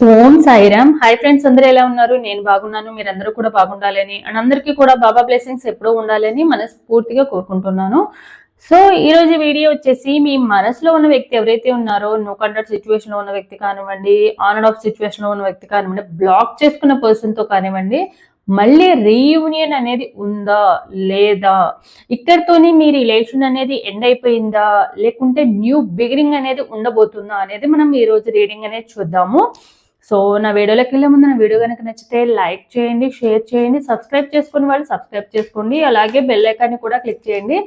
ఓం Sairam. Hi friends, అందరూ ఎలా ఉన్నారు? నేను బాగున్నాను. మీరందరూ కూడా బాగుండాలని అండ్ అందరికీ కూడా బాబా బ్లెస్సింగ్స్ ఎప్పుడూ ఉండాలని మనస్ఫూర్తిగా కోరుకుంటున్నాను. సో ఈ రోజు వీడియో వచ్చేసి, మీ మనసులో ఉన్న వ్యక్తి ఎవరైతే ఉన్నారో, నో కాంటాక్ట్ సిచ్యువేషన్ లో ఉన్న వ్యక్తి కానివ్వండి, ఆన్ అండ్ ఆఫ్ సిచ్యువేషన్ లో ఉన్న వ్యక్తి కానివ్వండి, బ్లాక్ చేసుకున్న పర్సన్ తో కానివ్వండి, మళ్ళీ రీయూనియన్ అనేది ఉందా లేదా, ఇక్కడితోని మీ రిలేషన్ అనేది ఎండ్ అయిపోయిందా, లేకుంటే న్యూ బిగినింగ్ అనేది ఉండబోతుందా అనేది మనం ఈ రోజు రీడింగ్ అనేది చూద్దాము. సో నా వీడియోలోకి వెళ్ళే ముందు నా వీడియో కనుక నచ్చితే లైక్ చేయండి, షేర్ చేయండి, సబ్స్క్రైబ్ చేసుకుని వాళ్ళు సబ్స్క్రైబ్ చేసుకోండి, అలాగే బెల్ ఐకాన్ని కూడా క్లిక్ చేయండి.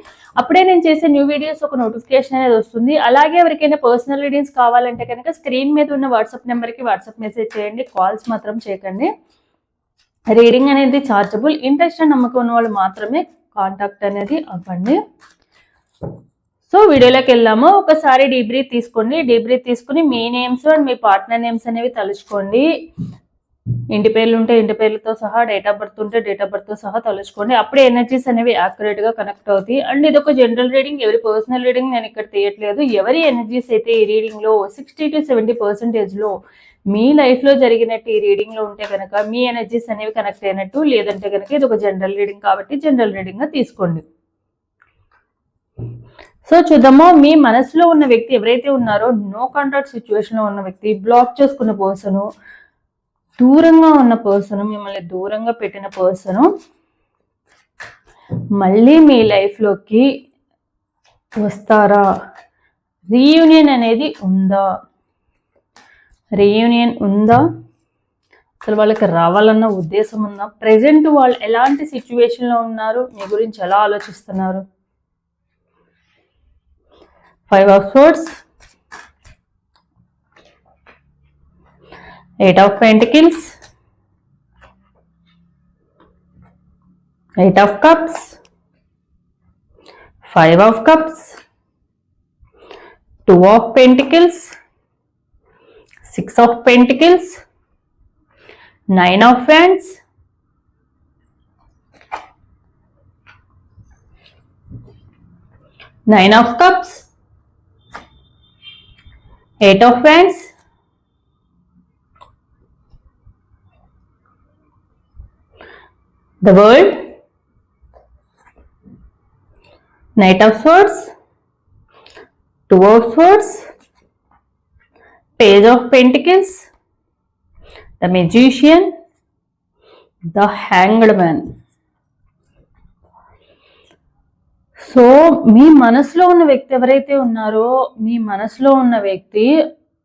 అప్పుడే నేను చేసే న్యూ వీడియోస్ ఒక నోటిఫికేషన్ అనేది వస్తుంది. అలాగే ఎవరికైనా పర్సనల్ రీడింగ్స్ కావాలంటే కనుక స్క్రీన్ మీద ఉన్న వాట్సాప్ నెంబర్కి వాట్సాప్ మెసేజ్ చేయండి, కాల్స్ మాత్రం చేయకండి. రీడింగ్ అనేది చార్జబుల్. ఇంట్రెస్ట్ అండ్ నమ్మకం ఉన్న వాళ్ళు మాత్రమే కాంటాక్ట్ అనేది అవ్వండి. సో వీడియోలోకి వెళ్దాము. ఒకసారి డీప్ బ్రీత్ తీసుకోండి. డీప్ బ్రీత్ తీసుకుని మీ నేమ్స్ అండ్ మీ పార్ట్నర్ నేమ్స్ అనేవి తలుచుకోండి. ఇంటి పేర్లు ఉంటే ఇంటి పేర్లతో సహా, డేట్ ఆఫ్ బర్త్ ఉంటే డేట్ ఆఫ్ బర్త్ తో సహా తలుచుకోండి. అప్పుడే ఎనర్జీస్ అనేవి యాక్యురేట్ గా కనెక్ట్ అవుతాయి. అండ్ ఇది ఒక జనరల్ రీడింగ్, ఎవరి పర్సనల్ రీడింగ్ నేను ఇక్కడ తీయట్లేదు. ఎవరి ఎనర్జీస్ అయితే ఈ రీడింగ్ లో 60 to 70% లో మీ లైఫ్ లో జరిగినట్టు ఈ రీడింగ్ లో ఉంటే కనుక మీ ఎనర్జీస్ అనేవి కనెక్ట్ అయినట్టు, లేదంటే కనుక ఇది ఒక జనరల్ రీడింగ్ కాబట్టి జనరల్ రీడింగ్ గా తీసుకోండి. సో చూద్దాము. మీ మనసులో ఉన్న వ్యక్తి ఎవరైతే ఉన్నారో, నో కాంటాక్ట్ సిచ్యువేషన్ లో ఉన్న వ్యక్తి, బ్లాక్ చేసుకున్న పర్సను, దూరంగా ఉన్న పర్సను, మిమ్మల్ని దూరంగా పెట్టిన పర్సను మళ్ళీ మీ లైఫ్ లోకి వస్తారా? రీయూనియన్ అనేది ఉందా? రీయూనియన్ ఉందా? అసలు వాళ్ళకి రావాలన్న ఉద్దేశం ఉందా? ప్రెజెంట్ వాళ్ళు ఎలాంటి సిచ్యువేషన్ లో ఉన్నారు? మీ గురించి ఎలా ఆలోచిస్తున్నారు? 5 of Swords, 8 of Pentacles, 8 of Cups, 5 of Cups, 2 of Pentacles, 6 of Pentacles, 9 of Wands, 9 of Cups, 8 of Wands, the World, Knight of Swords, 2 of Swords, Page of Pentacles, the Magician, the Hanged Man. So మీ మనసులో ఉన్న వ్యక్తి ఎవరైతే ఉన్నారో, మీ మనసులో ఉన్న వ్యక్తి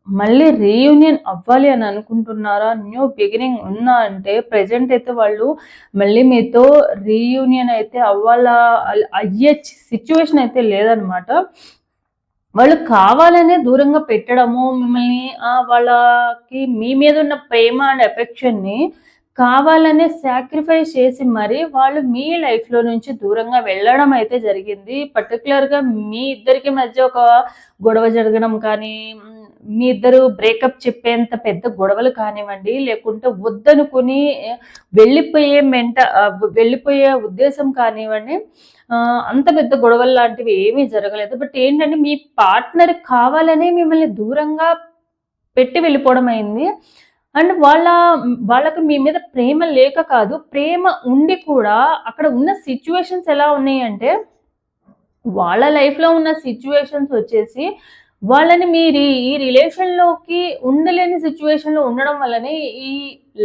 మళ్ళీ రీయూనియన్ అవ్వాలి అని అనుకుంటున్నారా? న్యూ బిగినింగ్ ఉందా అంటే ప్రెజెంట్ అయితే వాళ్ళు మళ్ళీ మీతో రీయూనియన్ అయితే అయ్యే సిచ్యువేషన్ అయితే లేదనమాట. వాళ్ళు కావాలనే దూరంగా పెట్టడము, మిమ్మల్ని వాళ్ళకి మీ మీద ఉన్న ప్రేమ అండ్ ఎఫెక్షన్ని కావాలనే సాక్రిఫైస్ చేసి మరి వాళ్ళు మీ లైఫ్లో నుంచి దూరంగా వెళ్ళడం అయితే జరిగింది. పర్టికులర్గా మీ ఇద్దరికి మధ్య ఒక గొడవ జరగడం కానీ, మీ ఇద్దరు బ్రేకప్ చెప్పేంత పెద్ద గొడవలు కానివ్వండి, లేకుంటే వద్దనుకుని వెళ్ళిపోయే ఉద్దేశం కానివ్వండి, అంత పెద్ద గొడవలు లాంటివి ఏమీ జరగలేదు. బట్ ఏంటంటే మీ పార్ట్నర్ కావాలనే మిమ్మల్ని దూరంగా పెట్టి వెళ్ళిపోవడం అయింది. అండ్ వాళ్ళకు మీ మీద ప్రేమ లేక కాదు, ప్రేమ ఉండి కూడా అక్కడ ఉన్న సిచ్యువేషన్స్ ఎలా ఉన్నాయి అంటే, వాళ్ళ లైఫ్లో ఉన్న సిచ్యువేషన్స్ వచ్చేసి వాళ్ళని మీరు ఈ రిలేషన్లోకి ఉండలేని సిచ్యువేషన్లో ఉండడం వల్లనే ఈ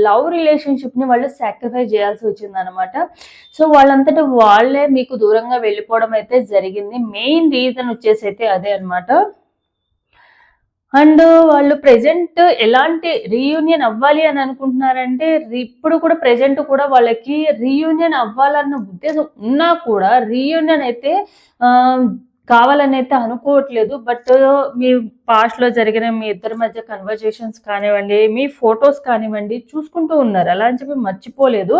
లవ్ రిలేషన్షిప్ని వాళ్ళు సాక్రిఫైస్ చేయాల్సి వచ్చింది అనమాట. సో వాళ్ళంతటా వాళ్ళే మీకు దూరంగా వెళ్ళిపోవడం అయితే జరిగింది. మెయిన్ రీజన్ వచ్చేసి అయితే అదే అనమాట. అండ్ వాళ్ళు ప్రెజెంట్ ఎలాంటి రీయూనియన్ అవ్వాలి అని అనుకుంటున్నారంటే, ఇప్పుడు కూడా ప్రెజెంట్ కూడా వాళ్ళకి రీయూనియన్ అవ్వాలన్న ఉద్దేశం ఉన్నా కూడా రీయూనియన్ అయితే కావాలని అయితే అనుకోవట్లేదు. బట్ మీ పాస్ట్లో జరిగిన మీ ఇద్దరి మధ్య కన్వర్జేషన్స్ కానివ్వండి, మీ ఫొటోస్ కానివ్వండి చూసుకుంటూ ఉన్నారు, అలా అని చెప్పి మర్చిపోలేదు.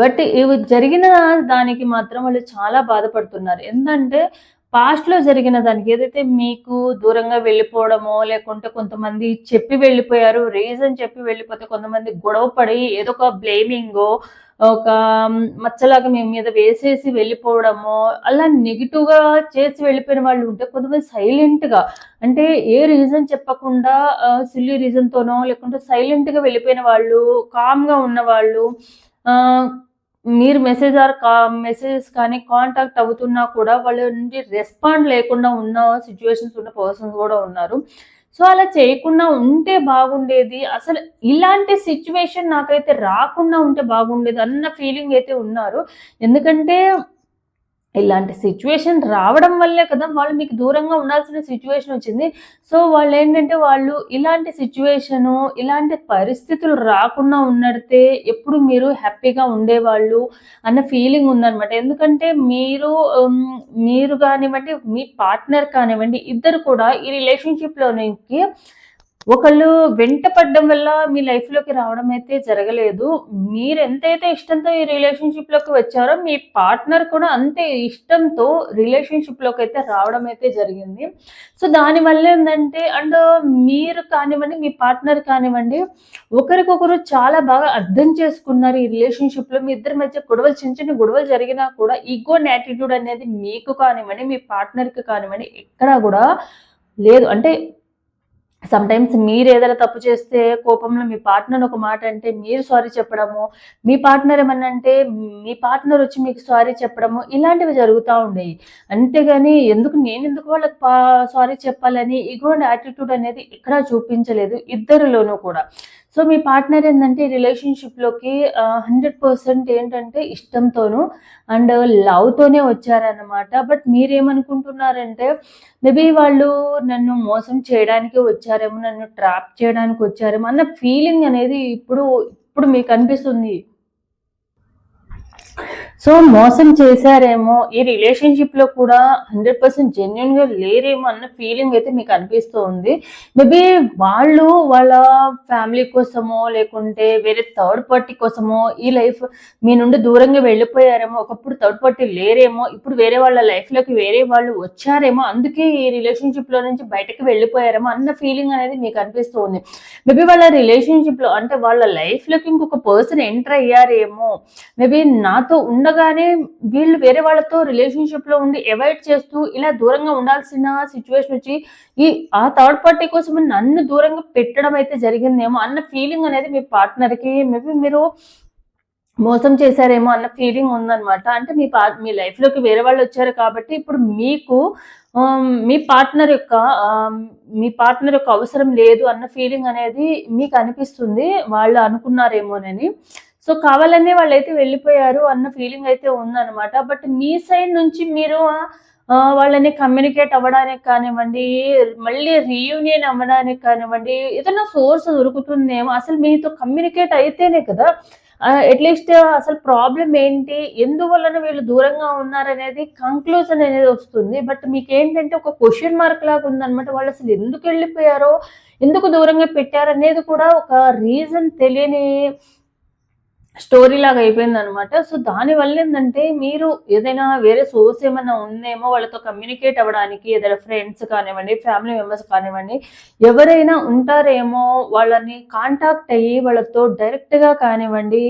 బట్ ఇవి జరిగిన దానికి మాత్రం వాళ్ళు చాలా బాధపడుతున్నారు. ఎందుకంటే పాస్ట్లో జరిగిన దానికి ఏదైతే మీకు దూరంగా వెళ్ళిపోవడమో, లేకుంటే కొంతమంది చెప్పి వెళ్ళిపోయారు, రీజన్ చెప్పి వెళ్ళిపోతే కొంతమంది గొడవ పడి ఏదో ఒక బ్లేమింగో, ఒక మచ్చలాగా మీ మీద వేసేసి వెళ్ళిపోవడము, అలా నెగిటివ్‌గా చేసి వెళ్ళిపోయిన వాళ్ళు ఉంటే, కొంతమంది సైలెంట్‌గా అంటే ఏ రీజన్ చెప్పకుండా సిల్లీ రీజన్‌తోనో లేకుంటే సైలెంట్‌గా వెళ్ళిపోయిన వాళ్ళు, కామ్‌గా ఉన్నవాళ్ళు ఆహ్, మీరు మెసేజెస్ కానీ కాంటాక్ట్ అవుతున్నా కూడా వాళ్ళ నుండి రెస్పాండ్ లేకుండా ఉన్న సిట్యుయేషన్స్ ఉన్న పర్సన్స్ గూడా ఉన్నారు. సో, అలా చేయకుండా ఉంటే బాగుండేది. అసలు ఇలాంటి సిట్యుయేషన్ నాకైతే రాకుండా ఉంటే బాగుండేది అన్న ఫీలింగ్ అయితే ఉన్నారు. ఎందుకంటే ఇలాంటి సిట్యుయేషన్ రావడం వల్లే కదా వాళ్ళు మీకు దూరంగా ఉండాల్సిన సిట్యుయేషన్ వచ్చింది. సో, వాళ్ళు ఇలాంటి సిట్యుయేషను, ఇలాంటి పరిస్థితులు రాకుండా ఉన్నడితే ఎప్పుడు మీరు హ్యాపీగా ఉండేవాళ్ళు అన్న ఫీలింగ్ ఉందనమాట. ఎందుకంటే మీరు కానివ్వండి, మీ పార్ట్నర్ కానివ్వండి, ఇద్దరు కూడా ఈ రిలేషన్‌షిప్‌లోనికి ఒకళ్ళు వెంట పడడం వల్ల మీ లైఫ్‌లోకి రావడం అయితే జరగలేదు. మీరెంతైతే ఇష్టంతో ఈ రిలేషన్‌షిప్‌లోకి వచ్చారో, మీ పార్ట్నర్ కూడా అంతే ఇష్టంతో రిలేషన్‌షిప్‌లోకైతే రావడం అయితే జరిగింది. సో, దానివల్ల ఏందంటే మీరు కానివ్వండి, మీ పార్ట్నర్ కానివ్వండి, ఒకరికొకరు చాలా బాగా అర్థం చేసుకున్నారు ఈ రిలేషన్‌షిప్‌లో. మీ ఇద్దరి మధ్య గొడవలు చిన్న చిన్న గొడవలు జరిగినా కూడా ఈగో అండ్ యాటిట్యూడ్ అనేది మీకు కానివ్వండి, మీ పార్ట్నర్‌కి కానివ్వండి ఎక్కడా గూడా లేదు. అంటే సమ్‌టైమ్స్ మీరేదైనా తప్పు చేస్తే కోపంలో మీ పార్ట్నర్ ఒక మాట అంటే మీరు సారీ చెప్పడము, మీ పార్ట్నర్ ఏమన్నా అంటే మీ పార్ట్నర్ వచ్చి మీకు సారీ చెప్పడము ఇలాంటివి జరుగుతా ఉండేయి. అంతేగాని నేనెందుకు వాళ్ళకి సారీ చెప్పాలని ఇగో అండ్ యాటిట్యూడ్ అనేది ఎక్కడా చూపించలేదు ఇద్దరిలోనూ కూడా. సో, మీ పార్ట్నర్ ఏందంటే రిలేషన్‌షిప్‌లోకి 100% ఏంటంటే ఇష్టంతోనూ అండ్ లవ్‌తోనే వచ్చారనమాట. బట్ మీరేమనుకుంటున్నారంటే మేబీ వాళ్ళు నన్ను మోసం చేయడానికి వచ్చారేమో, నన్ను ట్రాప్ చేయడానికి వచ్చారేమో అన్న ఫీలింగ్ అనేది ఇప్పుడు మీకనిపిస్తుంది. సో, మోసం చేశారేమో, ఈ రిలేషన్‌షిప్‌లో కూడా 100% జెన్యూన్‌గా లేరేమో అన్న ఫీలింగ్ అయితే మీకనిపిస్తూ ఉంది. మేబీ వాళ్ళ ఫ్యామిలీ కోసమో, లేకుంటే వేరే థర్డ్ పార్టీ కోసమో ఈ లైఫ్ మీ నుండి దూరంగా వెళ్ళిపోయారేమో, ఒకప్పుడు థర్డ్ పార్టీ లేరేమో, ఇప్పుడు వేరే వాళ్ళ లైఫ్‌లోకి వేరే వాళ్ళు వచ్చారేమో, అందుకే ఈ రిలేషన్‌షిప్‌లో నుంచి బయటకి వెళ్ళిపోయారేమో అన్న ఫీలింగ్ అనేది మీకనిపిస్తూ ఉంది. మేబీ వాళ్ళ రిలేషన్‌షిప్‌లో అంటే వాళ్ళ లైఫ్‌లోకి ఇంకొక పర్సన్ ఎంటర్ అయ్యారేమో, మేబీ నాతో ఉండగానే వీళ్ళు వేరే వాళ్ళతో రిలేషన్‌షిప్‌లో ఉండి అవాయిడ్ చేస్తూ ఇలా దూరంగా ఉండాల్సిన సిట్యుయేషన్ వచ్చి ఆ థర్డ్ పార్టీ కోసం నన్ను దూరంగా పెట్టడం అయితే జరిగిందేమో అన్న ఫీలింగ్ అనేది మీ పార్ట్నర్‌కి మేబీ మీరు మోసం చేశారేమో అన్న ఫీలింగ్ ఉందన్నమాట. అంటే మీ లైఫ్‌లోకి వేరే వాళ్ళొచ్చారు కాబట్టి ఇప్పుడు మీకు మీ పార్ట్నర్ యొక్క అవసరం లేదు అన్న ఫీలింగ్ అనేది మీకనిపిస్తుంది. వాళ్ళు అనుకున్నారేమోనని. సో, కావాలనే వాళ్ళైతే వెళ్ళిపోయారు అన్న ఫీలింగ్ అయితే ఉందన్నమాట. బట్ మీ సైడ్ నుంచి మీరు వాళ్ళని కమ్యూనికేట్ అవ్వడానికి కానివ్వండి, మళ్ళీ రీయూనియన్ అవ్వడానికి కానివ్వండి, ఏదైనా సోర్స్ దొరుకుతుందేమో. అసలు మీతో కమ్యూనికేట్ అయితేనే కదా! అట్‌లీస్ట్ అసలు ప్రాబ్లమ్ ఏంటి? ఎందువలన వీళ్ళు దూరంగా ఉన్నారనేది కంక్లూజన్ అనేది వస్తుంది. బట్ మీకేంటంటే ఒక క్వెషన్ మార్క్ లాగా ఉందన్నమాట. వాళ్ళసలు ఎందుకెళ్ళిపోయారో, ఎందుకు దూరంగా పెట్టారనేది కూడా ఒక రీజన్ తెలియని స్టోరీలాగా అయిపోయిందనమాట. సో, దానివల్ల ఏందంటే మీరు ఏదైనా వేరే సోర్స్ ఏమన్నా ఉందేమో వాళ్ళతో కమ్యూనికేట్ అవ్వడానికి ఏదైనా ఫ్రెండ్స్ కానివ్వండి, ఫ్యామిలీ మెంబర్స్ కానివ్వండి, ఎవరైనా ఉంటారేమో వాళ్ళని కాంటాక్ట్ అయ్యి వాళ్ళతో డైరెక్ట్‌గా కానివ్వండి,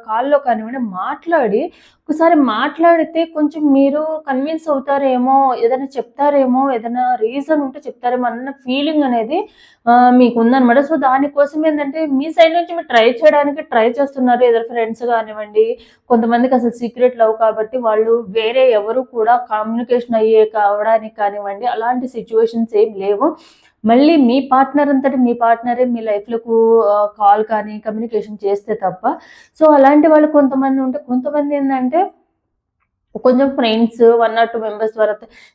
కాల్‌లో కానివ్వండి మాట్లాడి ఒకసారి మాట్లాడితే కొంచెం మీరు కన్విన్స్ అవుతారేమో, ఏదైనా చెప్తారేమో, ఏదైనా రీజన్ ఉంటే చెప్తారేమో అన్న ఫీలింగ్ అనేది మీకుందనమాట. సో, దానికోసం ఏందంటే మీ సైడ్ నుంచి మీరు ట్రై చేస్తున్నారు. ఏదో ఫ్రెండ్స్ గానివ్వండి, కొంతమందికి అసలు సీక్రెట్ లవ్ కాబట్టి వాళ్ళు వేరే ఎవరు కూడా కమ్యూనికేషన్ కావడానికి కానివ్వండి, అలాంటి సిట్యుయేషన్స్ ఏం లేవు. మళ్ళీ మీ పార్ట్నరే మీ లైఫ్‌లోకి కాల్ కానీ, కమ్యూనికేషన్ చేస్తే తప్ప. సో, అలాంటి వాళ్ళు కొంతమంది ఏందంటే కొంచెం ఫ్రెండ్స్ 1 ఆర్ 2 మెంబర్స్ ద్వారా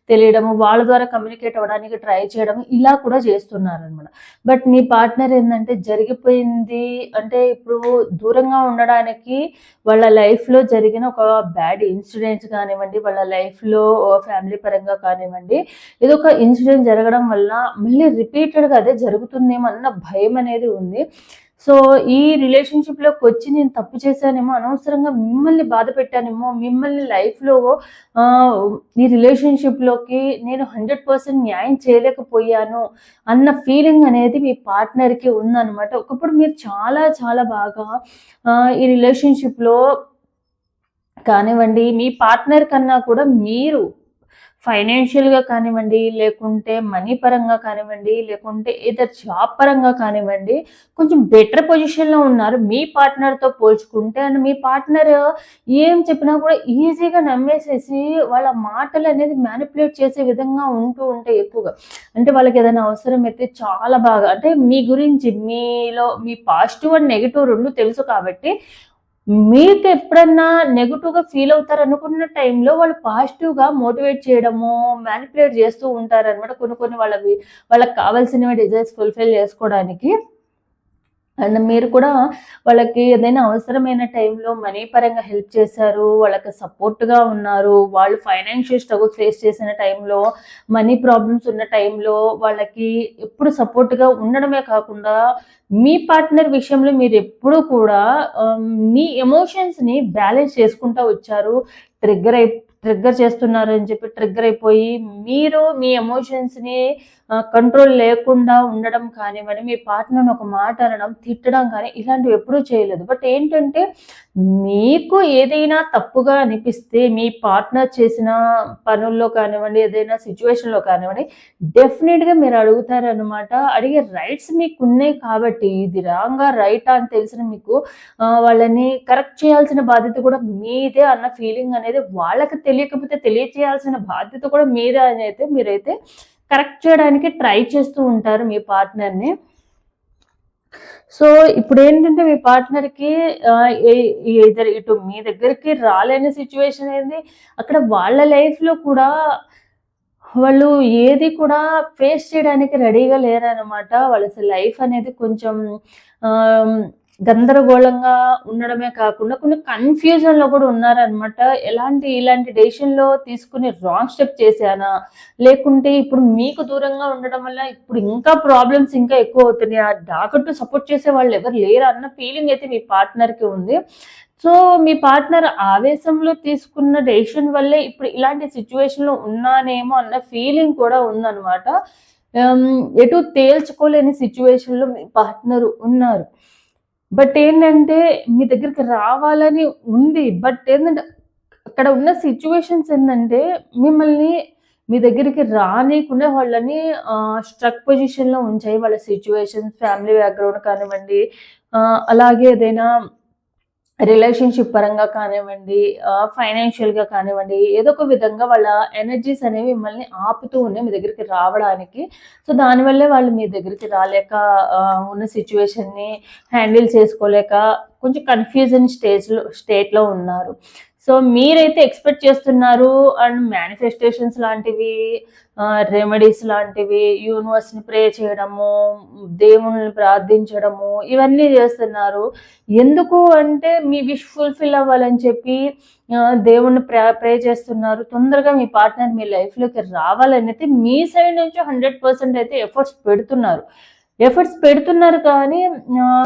తెలియడము, వాళ్ళ ద్వారా కమ్యూనికేట్ అవ్వడానికి ట్రై చేయడం ఇలా కూడా చేస్తున్నారనమాట. బట్ మీ పార్ట్నర్ ఏందంటే జరిగిపోయింది అంటే ఇప్పుడు దూరంగా ఉండడానికి వాళ్ళ లైఫ్‌లో జరిగిన ఒక బ్యాడ్ ఇన్సిడెంట్స్ కానివ్వండి, వాళ్ళ లైఫ్‌లో ఫ్యామిలీ పరంగా కానివ్వండి, ఏదొక ఇన్సిడెంట్ జరగడం వల్ల మళ్ళీ రిపీటెడ్‌గా అదే జరుగుతుందేమో అన్న భయం అనేది ఉంది. సో, ఈ రిలేషన్‌షిప్‌లోకొచ్చి నేను తప్పు చేశానేమో, అనవసరంగా మిమ్మల్ని బాధ పెట్టానేమో, మిమ్మల్ని లైఫ్‌లో ఆహ్, ఈ రిలేషన్‌షిప్‌లోకి నేను 100% న్యాయం చేయలేకపోయాను అన్న ఫీలింగ్ అనేది మీ పార్ట్నర్‌కి ఉందనమాట. ఒకప్పుడు మీరు చాలా చాలా బాగా ఈ రిలేషన్‌షిప్‌లో కానివ్వండి, మీ పార్ట్నర్ కన్నా కూడా మీరు ఫైనాన్షియల్‌గా కానివ్వండి, లేకుంటే మనీ పరంగా కానివ్వండి, లేకుంటే ఏదర్ జాబ్ పరంగా కానివ్వండి, కొంచెం బెటర్ పొజిషన్‌లో ఉన్నారు మీ పార్ట్నర్‌తో పోల్చుకుంటే. అండ్ మీ పార్ట్నర్ ఏం చెప్పినా కూడా ఈజీగా నమ్మేసేసి వాళ్ళ మాటలనేది మ్యానిపులేట్ చేసే విధంగా ఉంటూ ఉంటాయి ఎక్కువగా. అంటే వాళ్ళకేదైనా అవసరమైతే చాలా బాగా అంటే మీ గురించి మీలో మీ పాజిటివ్ అండ్ నెగెటివ్ 2 తెలుసు కాబట్టి మీకు ఎప్పుడన్నా నెగెటివ్‌గా ఫీల్ అవుతారనుకున్న టైంలో వాళ్ళు పాజిటివ్‌గా మోటివేట్ చేయడము, మ్యానిపులేట్ చేస్తూ ఉంటారనమాట. కొన్ని కొన్ని వాళ్ళకి కావాల్సినవి డిజైర్స్ ఫుల్‌ఫిల్ చేసుకోవడానికి. అండ్ మీరు కూడా వాళ్ళకి ఏదైనా అవసరమైన టైంలో మనీ పరంగా హెల్ప్ చేశారు. వాళ్ళకి సపోర్ట్‌గా ఉన్నారు. వాళ్ళు ఫైనాన్షియల్ స్ట్రగుల్స్ ఫేస్ చేసిన టైంలో, మనీ ప్రాబ్లమ్స్ ఉన్న టైంలో వాళ్ళకి ఎప్పుడు సపోర్ట్‌గా ఉండడమే కాకుండా, మీ పార్ట్నర్ విషయంలో మీరెప్పుడూ కూడా మీ ఎమోషన్స్‌ని బ్యాలెన్స్ చేసుకుంటా వచ్చారు. ట్రిగ్గర్ అయి ట్రిగ్గర్ చేస్తున్నారని చెప్పి ట్రిగ్గర్ అయిపోయి, మీరు మీ ఎమోషన్స్‌ని కంట్రోల్ లేకుండా ఉండడం కానివ్వండి, మీ పార్ట్నర్‌ని ఒక మాట అనడం, తిట్టడం కానీ ఇలాంటివి ఎప్పుడూ చేయలేదు. బట్ ఏంటంటే, మీకు ఏదైనా తప్పుగా అనిపిస్తే మీ పార్ట్నర్ చేసిన పనుల్లో కానివ్వండి, ఏదైనా సిట్యుయేషన్‌లో కానివ్వండి, డెఫినిట్‌గా మీరు అడుగుతారనమాట. అడిగే రైట్స్ మీకున్నాయి కాబట్టి, ఇది రాంగా, రైటా అని తెలిసిన మీకు వాళ్ళని కరెక్ట్ చేయాల్సిన బాధ్యత కూడా మీదే అన్న ఫీలింగ్ అనేది వాళ్ళకి తెలియకపోతే తెలియచేయాల్సిన బాధ్యత కూడా మీదే అని అయితే మీరైతే కరెక్ట్ చేయడానికి ట్రై చేస్తూ ఉంటారు మీ పార్ట్నర్‌ని. సో, ఇప్పుడేంటంటే మీ పార్ట్నర్‌కి ఆహ్, ఎ ఎయిదర్ ఇటు మీ దగ్గరికి రాలేని సిట్యుయేషన్ ఏంది, అక్కడ వాళ్ళ లైఫ్‌లో కూడా వాళ్ళు ఏది కూడా ఫేస్ చేయడానికి రెడీగా లేరనమాట. వాళ్ళసలు లైఫ్ అనేది కొంచెం ఆహ్, గందరగోళంగా ఉండడమే కాకుండా కొన్ని కన్‌ఫ్యూజన్‌లో కూడా ఉన్నారనమాట. ఇలాంటి డెసిషన్‌లో తీసుకొని రాంగ్ స్టెప్ చేశానా? లేకుంటే ఇప్పుడు మీకు దూరంగా ఉండడం వల్ల ఇప్పుడు ఇంకా ప్రాబ్లమ్స్ ఇంకా ఎక్కువవుతున్నాయా? నాకంటూ సపోర్ట్ చేసే వాళ్ళెవరు లేరా? అన్న ఫీలింగ్ అయితే మీ పార్ట్నర్‌కి ఉంది. సో, మీ పార్ట్నర్ ఆవేశంలో తీసుకున్న డెసిషన్ వల్లే ఇప్పుడు ఇలాంటి సిట్యుయేషన్‌లో ఉన్నానేమో అన్న ఫీలింగ్ కూడా ఉందనమాట. ఎటు తేల్చుకోలేని సిట్యుయేషన్‌లో మీ పార్ట్నర్ ఉన్నారు. బట్ ఏంటంటే, మీ దగ్గరికి రావాలని ఉంది. బట్ ఏందంటే, అక్కడ ఉన్న సిట్యుయేషన్స్ ఏందంటే, మిమ్మల్ని మీ దగ్గరికి రానీయకుండా వాళ్ళని స్ట్రక్ పొజిషన్‌లో ఉంచాయి. వాళ్ళ సిట్యుయేషన్స్, ఫ్యామిలీ బ్యాక్‌గ్రౌండ్ కానివ్వండి, అలాగే ఏదైనా రిలేషన్‌షిప్ పరంగా కానివ్వండి, ఫైనాన్షియల్‌గా కానివ్వండి, ఏదో ఒక విధంగా వాళ్ళ ఎనర్జీస్ అనేవి మిమ్మల్ని ఆపుతూ ఉన్నాయి మీ దగ్గరికి రావడానికి. సో, దానివల్లే వాళ్ళు మీ దగ్గరికి రాలేక ఉన్న సిట్యుయేషన్‌ని హ్యాండిల్ చేసుకోలేక కొంచెం కన్‌ఫ్యూజన్ స్టేట్‌లో ఉన్నారు. సో, మీరైతే ఎక్స్‌పెక్ట్ చేస్తున్నారు అండ్ మేనిఫెస్టేషన్స్ లాంటివి, రెమెడీస్ లాంటివి, యూనివర్స్‌ని ప్రే చేయడము, దేవుళ్ళని ప్రార్థించడము ఇవన్నీ చేస్తున్నారు. ఎందుకు అంటే మీ విష్ ఫుల్‌ఫిల్ అవ్వాలని చెప్పి దేవుడిని ప్రే చేస్తున్నారు. తొందరగా మీ పార్ట్నర్ మీ లైఫ్‌లోకి రావాలనైతే మీ సైడ్ నుంచి 100% అయితే ఎఫర్ట్స్ పెడుతున్నారు కానీ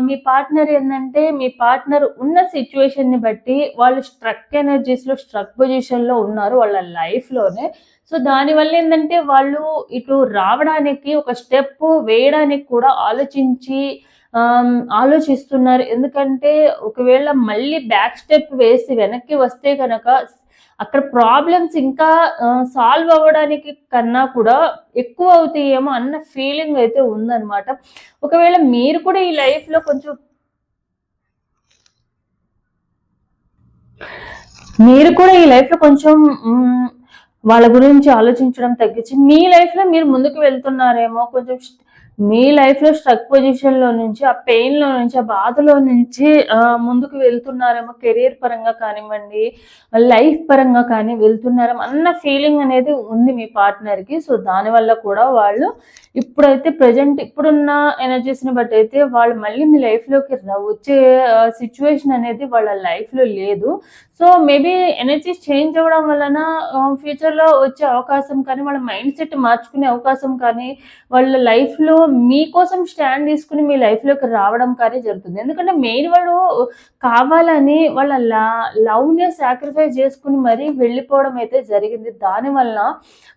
మీ పార్ట్నర్ ఏందంటే మీ పార్ట్నర్ ఉన్న సిట్యుయేషన్‌ని బట్టి వాళ్ళు స్ట్రక్ ఎనర్జీస్‌లో, స్ట్రక్ పొజిషన్‌లో ఉన్నారు వాళ్ళ లైఫ్‌లోనే. సో, దానివల్ల ఏందంటే వాళ్ళు ఇటు రావడానికి ఒక స్టెప్ వేయడానికి కూడా ఆలోచిస్తున్నారు. ఎందుకంటే ఒకవేళ మళ్ళీ బ్యాక్ స్టెప్ వేసి వెనక్కి వస్తే గనక అక్కడ ప్రాబ్లమ్స్ ఇంకా సాల్వ్ అవ్వడానికి కన్నా కూడా ఎక్కువ అవుతాయేమో అన్న ఫీలింగ్ అయితే ఉందనమాట. ఒకవేళ మీరు కూడా ఈ లైఫ్‌లో కొంచెం హ్మ్. వాళ్ళ గురించి ఆలోచించడం తగ్గించి, మీ లైఫ్‌లో మీరు ముందుకు వెళ్తున్నారేమో, కొంచెం మీ లైఫ్‌లో స్ట్రక్ పొజిషన్‌లో నుంచి, ఆ పెయిన్‌లో నుంచి, ఆ బాధలో నుంచి ముందుకు వెళ్తున్నారేమో కెరియర్ పరంగా కానివ్వండి, లైఫ్ పరంగా కానీ వెళ్తున్నారేమో అన్న ఫీలింగ్ అనేది ఉంది మీ పార్ట్నర్‌కి. సో, దానివల్ల కూడా వాళ్ళు ఇప్పుడైతే ప్రెజెంట్ ఇప్పుడున్న ఎనర్జీస్‌ని బట్టయితే వాళ్ళు మళ్ళీ మీ లైఫ్‌లోకి వచ్చే సిట్యుయేషన్ అనేది వాళ్ళ లైఫ్‌లో లేదు. సో, మేబీ ఎనర్జీస్ చేంజ్ అవ్వడం వలన ఫ్యూచర్‌లో వచ్చే అవకాశం కానీ, వాళ్ళ మైండ్ సెట్ మార్చుకునే అవకాశం కానీ, వాళ్ళ లైఫ్‌లో మీకోసం స్టాండ్ తీసుకొని మీ లైఫ్‌లోకి రావడం కానీ జరుగుతుంది. ఎందుకంటే మెయిన్ వాళ్ళు కావాలని వాళ్ళ లవ్‌నే సాక్రిఫైస్ చేసుకొని మరీ వెళ్ళిపోవడం అయితే జరిగింది. దానివల్ల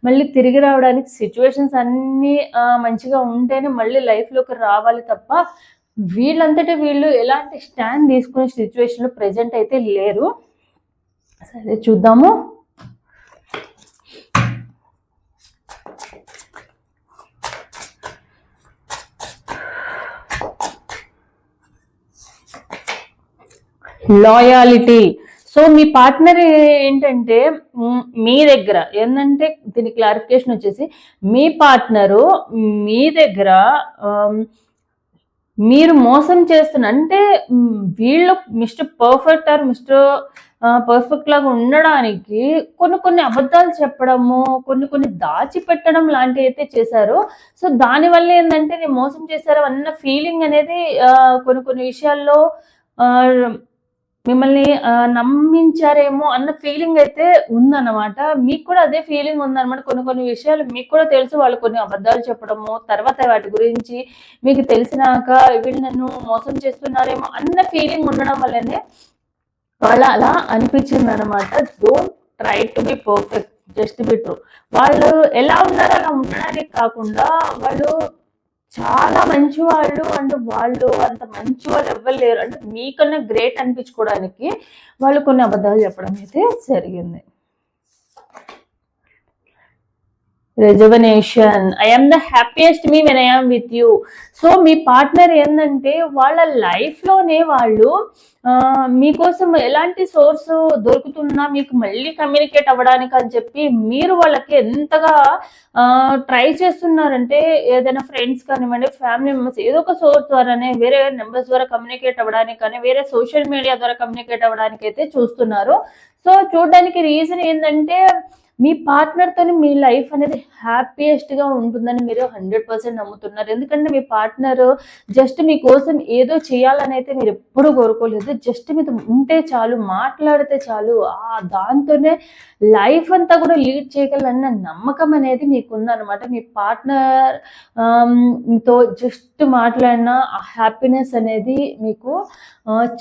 మళ్ళీ తిరిగి రావడానికి సిట్యుయేషన్స్ అన్నీ మంచిగా ఉంటేనే మళ్ళీ లైఫ్‌లోకి రావాలి తప్ప, వీళ్ళంతట వీళ్ళు ఎలాంటి స్టాండ్ తీసుకునే సిట్యుయేషన్‌లో ప్రెజెంట్ అయితే లేరు. సరే చూద్దాము. లాయాలిటీ. సో మీ పార్ట్నర్ ఏంటంటే మీ దగ్గర ఏంటంటే దీని క్లారిఫికేషన్ వచ్చేసి మీ పార్ట్నరు మీ దగ్గర మీరు మోసం చేస్తున్న అంటే వీళ్ళు mister perfect or mister perfect లాగా ఉండడానికి కొన్ని అబద్ధాలు చెప్పడము, కొన్ని దాచిపెట్టడం లాంటివి అయితే చేశారు. సో దానివల్ల ఏంటంటే నేను మోసం చేశారు అన్న ఫీలింగ్ అనేది కొన్ని విషయాల్లో మిమ్మల్ని నమ్మించారేమో అన్న ఫీలింగ్ అయితే ఉందన్నమాట. మీకు కూడా అదే ఫీలింగ్ ఉందన్నమాట. కొన్ని విషయాలు మీకు కూడా తెలుసు, వాళ్ళు కొన్ని అబద్ధాలు చెప్పడము, తర్వాత వాటి గురించి మీకు తెలిసినాక వీళ్ళు నన్ను మోసం చేస్తున్నారేమో అన్న ఫీలింగ్ ఉండడం వల్లనే వాళ్ళు అలా అనిపించింది అనమాట. Don't try to be perfect, just be true. వాళ్ళు ఎలా ఉన్నారో అలా ఉండడానికి కాకుండా వాళ్ళు చాలా మంచి వాళ్ళు అండ్ వాళ్ళు అంత మంచి వాళ్ళు ఎవ్వరు లేరు అంటే మీకన్నా గ్రేట్ అనిపించుకోవడానికి వాళ్ళు కొన్ని అబద్ధాలు చెప్పడం అయితే జరిగింది. Rejuvenation. I am the happiest me when I am with you. So మీ పార్ట్నర్ ఏంటంటే వాళ్ళ లైఫ్లోనే వాళ్ళు మీకోసం ఎలాంటి సోర్స్ దొరుకుతున్నా మీకు మళ్ళీ కమ్యూనికేట్ అవ్వడానికి అని చెప్పి మీరు వాళ్ళకి ఎంతగా ట్రై చేస్తున్నారంటే ఏదైనా ఫ్రెండ్స్ కానివ్వండి, ఫ్యామిలీ మెంబర్స్ ఏదో ఒక సోర్స్ ద్వారానే వేరే నెంబర్స్ ద్వారా కమ్యూనికేట్ అవ్వడానికి కానీ వేరే సోషల్ మీడియా ద్వారా కమ్యూనికేట్ అవ్వడానికి అయితే చూస్తున్నారు. సో చూడడానికి రీజన్ ఏంటంటే మీ పార్ట్నర్తో మీ లైఫ్ అనేది హ్యాపీయెస్ట్గా ఉంటుందని మీరు 100% నమ్ముతున్నారు. ఎందుకంటే మీ పార్ట్నర్ జస్ట్ మీకోసం ఏదో చేయాలని అయితే మీరు ఎప్పుడు కోరుకోలేదు. జస్ట్ మీతో ఉంటే చాలు, మాట్లాడితే చాలు, దాంతోనే లైఫ్ అంతా కూడా లీడ్ చేయగలన్న నమ్మకం అనేది మీకుందనమాట. మీ పార్ట్నర్ తో జస్ట్ మాట్లాడిన ఆ హ్యాపీనెస్ అనేది మీకు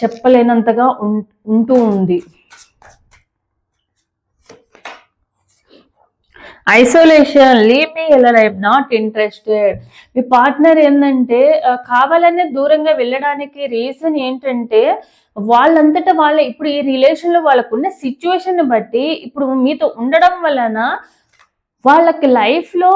చెప్పలేనంతగా ఉంటూ ఉంది. Isolation. Leave me alone, I'm not interested. మీ పార్ట్నర్ ఏంటంటే కావాలనే దూరంగా వెళ్ళడానికి రీజన్ ఏంటంటే వాళ్ళంతటా వాళ్ళ ఇప్పుడు ఈ రిలేషన్లో వాళ్ళకున్న సిచ్యువేషన్ బట్టి ఇప్పుడు మీతో ఉండడం వలన వాళ్ళకి లైఫ్లో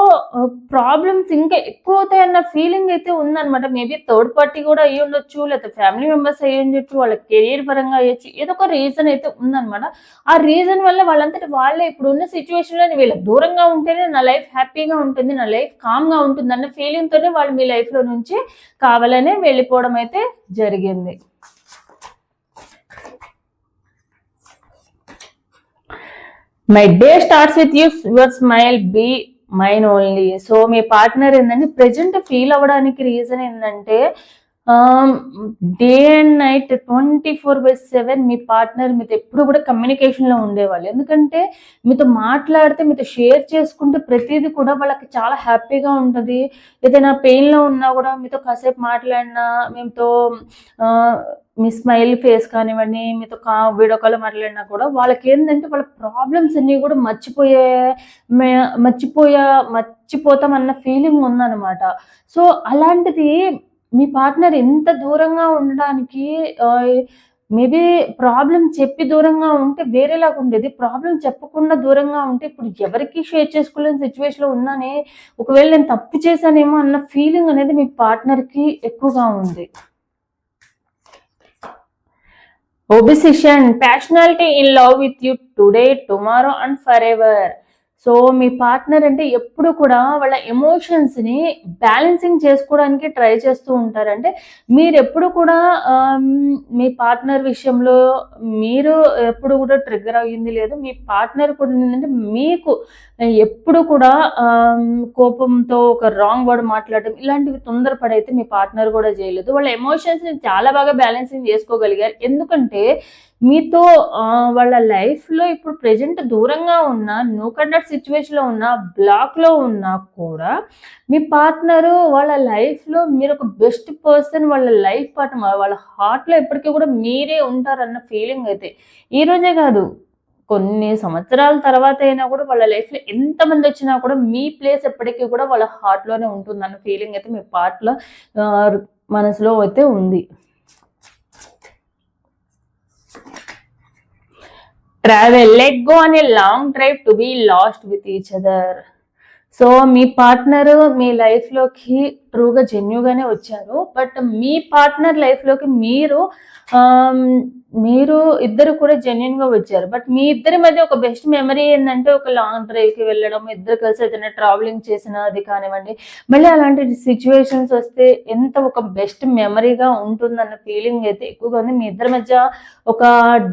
ప్రాబ్లమ్స్ ఇంకా ఎక్కువ అవుతాయన్న ఫీలింగ్ అయితే ఉందన్నమాట. మేబీ థర్డ్ పార్టీ కూడా అయ్యి ఉండొచ్చు, లేకపోతే ఫ్యామిలీ మెంబర్స్ అయ్యి ఉండొచ్చు, వాళ్ళ కెరీర్ పరంగా అయ్యొచ్చు, ఏదో ఒక రీజన్ అయితే ఉందన్నమాట. ఆ రీజన్ వల్ల వాళ్ళంతటి వాళ్ళే ఇప్పుడు ఉన్న సిచ్యువేషన్లో వీళ్ళకి దూరంగా ఉంటేనే నా లైఫ్ హ్యాపీగా ఉంటుంది, నా లైఫ్ కామ్గా ఉంటుంది అన్న ఫీలింగ్తోనే వాళ్ళు మీ లైఫ్లో నుంచి కావాలనే వెళ్ళిపోవడం అయితే జరిగింది. My day starts with your smile, be mine only. So మీ పార్ట్నర్ ఏంటంటే ప్రెజెంట్ ఫీల్ అవ్వడానికి రీజన్ ఏంటంటే డే అండ్ నైట్ 24/7 మీ పార్ట్నర్ మీతో ఎప్పుడు కూడా కమ్యూనికేషన్లో ఉండేవాళ్ళు. ఎందుకంటే మీతో మాట్లాడితే, మీతో షేర్ చేసుకుంటే ప్రతిదీ కూడా వాళ్ళకి చాలా హ్యాపీగా ఉంటుంది. ఏదైనా పెయిన్లో ఉన్నా కూడా మీతో కాసేపు మాట్లాడినా, మీతో మీ స్మైల్ ఫేస్ కానివ్వండి, మీతో వీడియో కాల్ మాట్లాడినా కూడా వాళ్ళకి ఏంటంటే వాళ్ళ ప్రాబ్లమ్స్ అన్నీ కూడా మర్చిపోతాం అన్న ఫీలింగ్ ఉందన్నమాట. సో అలాంటిది మీ పార్ట్నర్ ఎంత దూరంగా ఉండడానికి మేబీ ప్రాబ్లం చెప్పి దూరంగా ఉంటే వేరేలాగా ఉండేది. ప్రాబ్లం చెప్పకుండా దూరంగా ఉంటే ఇప్పుడు ఎవరికి షేర్ చేసుకోలేని సిచ్యువేషన్లో ఉన్నానే, ఒకవేళ నేను తప్పు చేశానేమో అన్న ఫీలింగ్ అనేది మీ పార్ట్నర్కి ఎక్కువగా ఉంది. Obsession, passionality in love with you today, tomorrow and forever. So మీ పార్ట్నర్ అంటే ఎప్పుడు కూడా వాళ్ళ ఎమోషన్స్ని బ్యాలెన్సింగ్ చేసుకోవడానికి ట్రై చేస్తూ ఉంటారు. అంటే మీరు ఎప్పుడు కూడా మీ పార్ట్నర్ విషయంలో మీరు ఎప్పుడు కూడా ట్రిగ్గర్ అయ్యింది లేదు. మీ పార్ట్నర్ కూడా ఏంటంటే మీకు ఎప్పుడు కూడా కోపంతో ఒక రాంగ్ వర్డ్ మాట్లాడడం ఇలాంటివి తొందరపడైతే మీ పార్ట్నర్ కూడా చేయలేదు. వాళ్ళ ఎమోషన్స్ని చాలా బాగా బ్యాలెన్సింగ్ చేసుకోగలిగారు. ఎందుకంటే మీతో వాళ్ళ లైఫ్లో ఇప్పుడు ప్రెజెంట్ దూరంగా ఉన్న, నో కండక్ట్ సిచ్యువేషన్లో ఉన్న, బ్లాక్లో ఉన్నా కూడా మీ పార్ట్నరు వాళ్ళ లైఫ్లో మీరు ఒక బెస్ట్ పర్సన్, వాళ్ళ లైఫ్ పార్ట్నర్, వాళ్ళ హార్ట్లో ఎప్పటికీ కూడా మీరే ఉంటారన్న ఫీలింగ్ అయితే ఈ రోజే కాదు, కొన్ని సంవత్సరాల తర్వాత అయినా కూడా వాళ్ళ లైఫ్లో ఎంతమంది వచ్చినా కూడా మీ ప్లేస్ ఎప్పటికీ కూడా వాళ్ళ హార్ట్లోనే ఉంటుందన్న ఫీలింగ్ అయితే మీ పార్ట్లో మనసులో అయితే ఉంది. Travel, let go on a long drive to be lost with each other. So మీ పార్ట్నర్ మీ లైఫ్లోకి ట్రూగా జెన్యూగానే వచ్చారు. బట్ మీ పార్ట్నర్ లైఫ్లోకి మీరు ఇద్దరు కూడా జెన్యున్గా వచ్చారు. బట్ మీ ఇద్దరి మధ్య ఒక బెస్ట్ మెమరీ ఏంటంటే ఒక లాంగ్ డ్రైవ్కి వెళ్ళడం, ఇద్దరు కలిసి ఏదైనా ట్రావెలింగ్ చేసిన అది కానివ్వండి. మళ్ళీ అలాంటి సిచ్యువేషన్స్ వస్తే ఎంత ఒక బెస్ట్ మెమరీగా ఉంటుందన్న ఫీలింగ్ అయితే ఎక్కువగా ఉంది. మీ ఇద్దరి మధ్య ఒక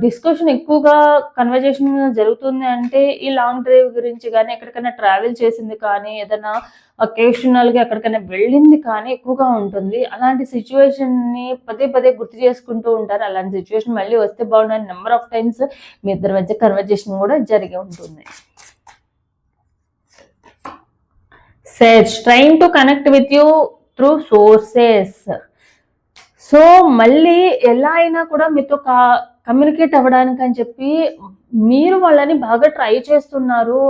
డిస్కషన్ ఎక్కువగా కన్వర్జేషన్ జరుగుతుంది అంటే ఈ లాంగ్ డ్రైవ్ గురించి కానీ, ఎక్కడికైనా ట్రావెల్ చేసింది కానీ, ఏదైనా అకేషనల్గా ఎక్కడికైనా వెళ్ళింది కానీ ఎక్కువగా ఉంటుంది. అలాంటి సిచ్యువేషన్ని పదే పదే గుర్తు చేసుకుంటూ ఉంటారు. అలాంటి సిచ్యువేషన్ మళ్ళీ వస్తే బాగుండని నెంబర్ ఆఫ్ టైమ్స్ మీ ఇద్దరి మధ్య కన్వర్జేషన్ కూడా జరిగి ఉంటుంది. Search, trying to connect with you through sources. So మళ్ళీ ఎలా అయినా కూడా మీతో కమ్యూనికేట్ అవ్వడానికి అని చెప్పి మీరు వాళ్ళని బాగా ట్రై చేస్తున్నారు.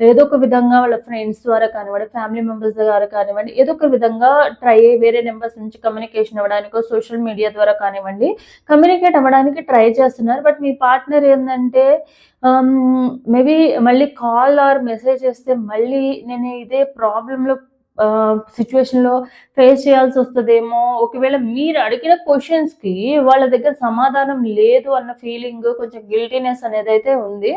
ఏదో ఒక విధంగా వాళ్ళ ఫ్రెండ్స్ ద్వారా కానివ్వండి, ఫ్యామిలీ మెంబర్స్ ద్వారా కానివ్వండి, ఏదో ఒక విధంగా వేరే నెంబర్స్ నుంచి కమ్యూనికేషన్ అవ్వడానికో, సోషల్ మీడియా ద్వారా కానివ్వండి కమ్యూనికేట్ అవ్వడానికి ట్రై చేస్తున్నారు. బట్ మీ పార్ట్నర్ ఏంటంటే మేబీ మళ్ళీ కాల్ ఆర్ మెసేజ్ చేస్తే మళ్ళీ నేను ఇదే ప్రాబ్లంలో సిచ్యువేషన్లో ఫేస్ చేయాల్సి వస్తుందేమో, ఒకవేళ మీరు అడిగిన క్వశ్చన్స్కి వాళ్ళ దగ్గర సమాధానం లేదు అన్న ఫీలింగ్, కొంచెం గిల్టీనెస్ అనేది అయితే ఉంది.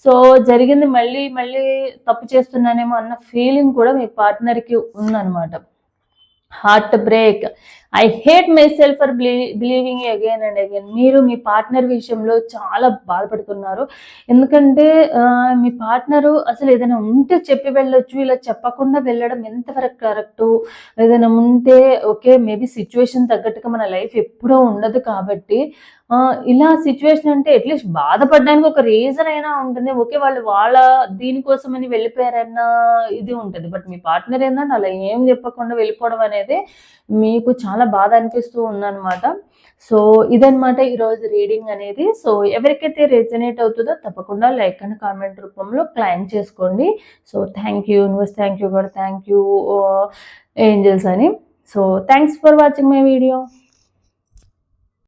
సో జరిగింది మళ్ళీ మళ్ళీ తప్పు చేస్తున్నానేమో అన్న ఫీలింగ్ కూడా మీ పార్ట్నర్కి ఉందన్నమాట. Heart break, I hate my self for believing again and again. మీరు మీ పార్ట్నర్ విషయంలో చాలా బాధపడుతున్నారు. ఎందుకంటే మీ పార్ట్నరు అసలు ఏదైనా ఉంటే చెప్పి వెళ్ళొచ్చు, ఇలా చెప్పకుండా వెళ్ళడం ఎంతవరకు కరెక్టు. ఏదైనా ఉంటే ఓకే, మేబీ సిచ్యువేషన్ తగ్గట్టుగా మన లైఫ్ ఎప్పుడూ ఉండదు కాబట్టి ఇలా సిచ్యువేషన్ అంటే అట్లీస్ట్ బాధపడడానికి ఒక రీజన్ అయినా ఉంటుంది. ఓకే, వాళ్ళు వాళ్ళ దీనికోసమని వెళ్ళిపోయారన్న ఇది ఉంటుంది. బట్ మీ పార్ట్నర్ ఏంటంటే అలా ఏం చెప్పకుండా వెళ్ళిపోవడం అనేది మీకు చాలా బాధ అనిపిస్తూ ఉందన్నమాట. సో ఇదనమాట ఈరోజు రీడింగ్ అనేది. సో ఎవరికైతే రెజనేట్ అవుతుందో తప్పకుండా లైక్ అండ్ కామెంట్ రూపంలో క్లైమ్ చేసుకోండి. So thank you universe, thank you God, thank you angels అని. So thanks for watching my video.